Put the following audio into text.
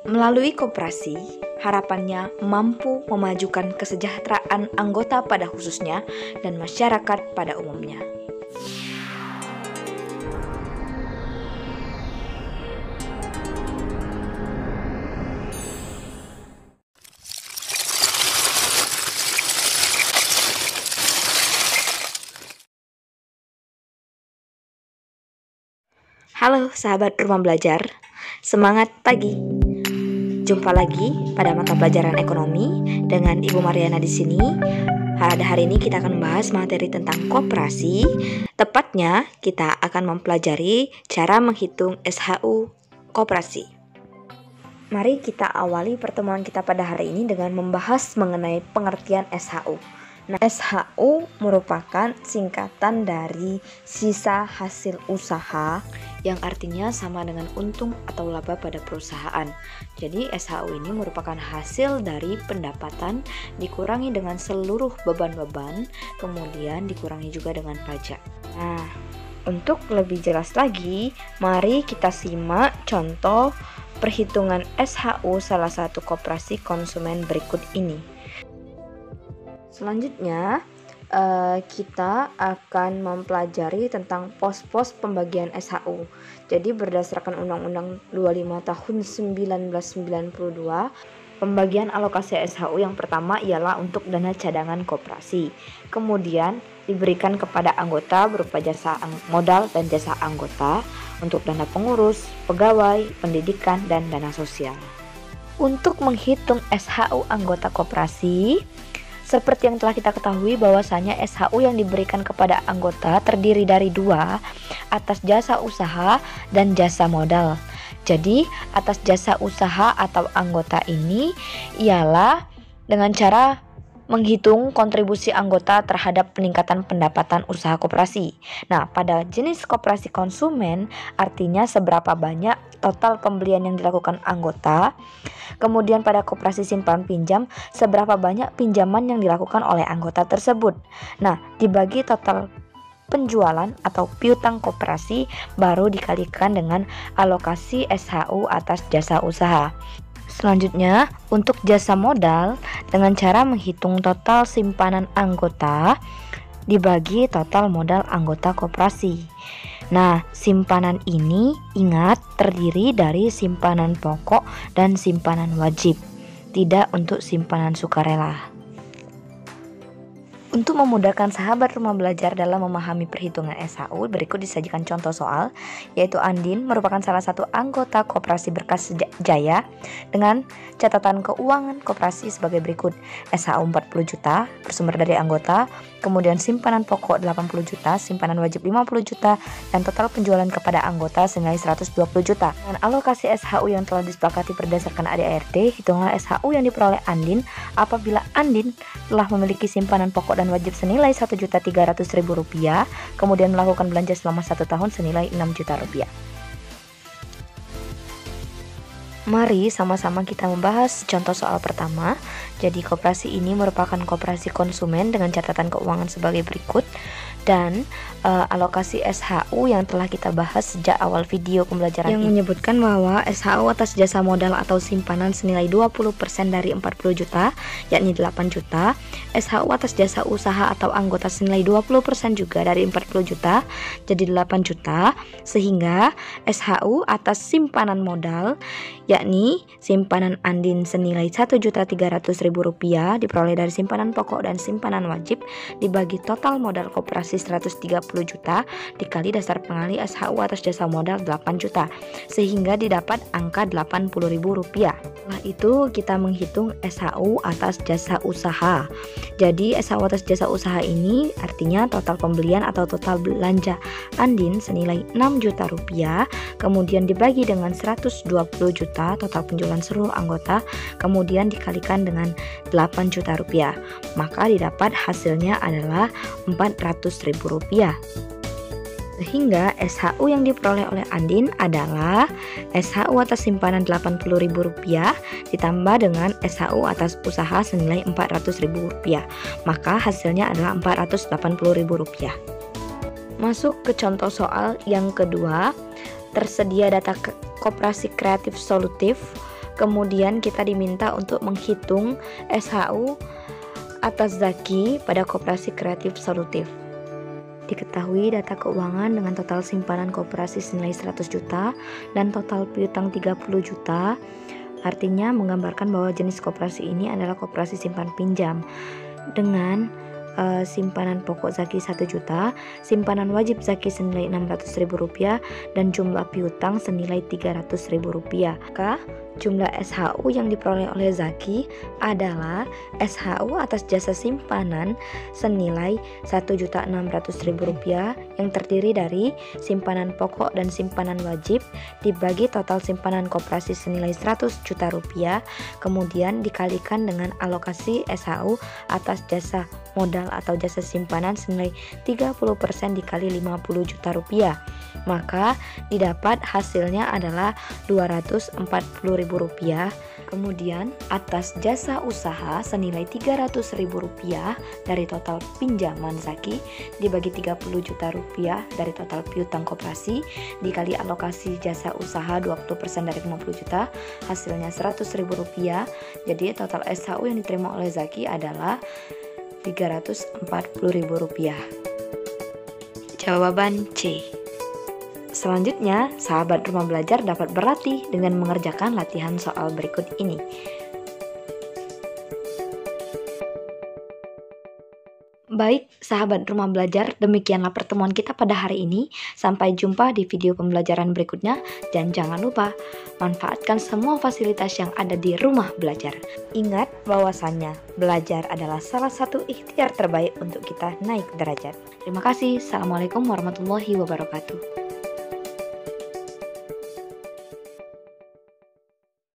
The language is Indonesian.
Melalui koperasi, harapannya mampu memajukan kesejahteraan anggota pada khususnya dan masyarakat pada umumnya. Halo sahabat rumah belajar, semangat pagi. Jumpa lagi pada mata pelajaran ekonomi dengan Ibu Mariana di sini. Pada hari ini kita akan membahas materi tentang koperasi. Tepatnya kita akan mempelajari cara menghitung SHU koperasi. Mari kita awali pertemuan kita pada hari ini dengan membahas mengenai pengertian SHU. Nah, SHU merupakan singkatan dari sisa hasil usaha yang artinya sama dengan untung atau laba pada perusahaan. Jadi SHU ini merupakan hasil dari pendapatan dikurangi dengan seluruh beban-beban, kemudian dikurangi juga dengan pajak. Nah, untuk lebih jelas lagi, mari kita simak contoh perhitungan SHU salah satu koperasi konsumen berikut ini. Selanjutnya, kita akan mempelajari tentang pos-pos pembagian SHU. Jadi berdasarkan Undang-Undang 25 tahun 1992, pembagian alokasi SHU yang pertama ialah untuk dana cadangan koperasi. Kemudian diberikan kepada anggota berupa jasa modal dan jasa anggota untuk dana pengurus, pegawai, pendidikan, dan dana sosial. Untuk menghitung SHU anggota koperasi, seperti yang telah kita ketahui bahwasanya SHU yang diberikan kepada anggota terdiri dari dua, atas jasa usaha dan jasa modal. Jadi atas jasa usaha atau anggota ini ialah dengan cara menghitung kontribusi anggota terhadap peningkatan pendapatan usaha koperasi. Nah, pada jenis koperasi konsumen artinya seberapa banyak total pembelian yang dilakukan anggota. Kemudian pada koperasi simpan pinjam, seberapa banyak pinjaman yang dilakukan oleh anggota tersebut. Nah, dibagi total penjualan atau piutang koperasi baru dikalikan dengan alokasi SHU atas jasa usaha. Selanjutnya, untuk jasa modal dengan cara menghitung total simpanan anggota dibagi total modal anggota koperasi. Nah, simpanan ini ingat terdiri dari simpanan pokok dan simpanan wajib, tidak untuk simpanan sukarela. Untuk memudahkan sahabat rumah belajar dalam memahami perhitungan SHU, berikut disajikan contoh soal, yaitu Andin merupakan salah satu anggota Koperasi Berkas Jaya dengan catatan keuangan koperasi sebagai berikut. SHU 40 juta bersumber dari anggota, kemudian simpanan pokok 80 juta, simpanan wajib 50 juta, dan total penjualan kepada anggota senilai 120 juta. Dengan alokasi SHU yang telah disepakati berdasarkan ADART, hitunglah SHU yang diperoleh Andin apabila Andin telah memiliki simpanan pokok dan wajib senilai Rp1.300.000, kemudian melakukan belanja selama 1 tahun senilai Rp6 juta. Mari sama-sama kita membahas contoh soal pertama. Jadi koperasi ini merupakan koperasi konsumen dengan catatan keuangan sebagai berikut. Dan alokasi SHU yang telah kita bahas sejak awal video pembelajaran yang menyebutkan bahwa SHU atas jasa modal atau simpanan senilai 20% dari 40 juta, yakni 8 juta. SHU atas jasa usaha atau anggota senilai 20% juga dari 40 juta, jadi 8 juta. Sehingga SHU atas simpanan modal, yakni simpanan Andin senilai Rp1.300.000 diperoleh dari simpanan pokok dan simpanan wajib dibagi total modal koperasi 130 juta dikali dasar pengali SHU atas jasa modal 8 juta, sehingga didapat angka Rp80.000. Setelah itu kita menghitung SHU atas jasa usaha. Jadi SHU atas jasa usaha ini artinya total pembelian atau total belanja Andin senilai Rp6 juta, kemudian dibagi dengan 120 juta total penjualan seluruh anggota, kemudian dikalikan dengan Rp8 juta, maka didapat hasilnya adalah Rp400.000. Sehingga SHU yang diperoleh oleh Andin adalah SHU atas simpanan Rp80.000 ditambah dengan SHU atas usaha senilai Rp400.000, maka hasilnya adalah Rp480.000. Masuk ke contoh soal yang kedua. Tersedia data koperasi kreatif solutif Kemudian kita diminta untuk menghitung SHU atas Zaki pada koperasi kreatif solutif. Diketahui data keuangan dengan total simpanan koperasi senilai 100 juta dan total piutang 30 juta, artinya menggambarkan bahwa jenis koperasi ini adalah koperasi simpan pinjam dengan simpanan pokok Zaki 1 juta, simpanan wajib Zaki senilai Rp600.000 dan jumlah piutang senilai Rp300.000. Maka jumlah SHU yang diperoleh oleh Zaki adalah SHU atas jasa simpanan senilai Rp1.600.000 yang terdiri dari simpanan pokok dan simpanan wajib dibagi total simpanan koperasi senilai Rp100 juta, kemudian dikalikan dengan alokasi SHU atas jasa modal atau jasa simpanan senilai 30% dikali Rp50 juta, maka didapat hasilnya adalah Rp240.000. Kemudian atas jasa usaha senilai Rp300.000 dari total pinjaman Zaki dibagi Rp30 juta dari total piutang koperasi dikali alokasi jasa usaha 20% dari Rp50 juta, hasilnya Rp100.000. Jadi total SHU yang diterima oleh Zaki adalah Rp340.000. Jawaban C. Selanjutnya, sahabat rumah belajar dapat berlatih dengan mengerjakan latihan soal berikut ini. Baik, sahabat rumah belajar, demikianlah pertemuan kita pada hari ini. Sampai jumpa di video pembelajaran berikutnya. Dan jangan lupa, manfaatkan semua fasilitas yang ada di rumah belajar. Ingat bahwasannya, belajar adalah salah satu ikhtiar terbaik untuk kita naik derajat. Terima kasih. Assalamualaikum warahmatullahi wabarakatuh.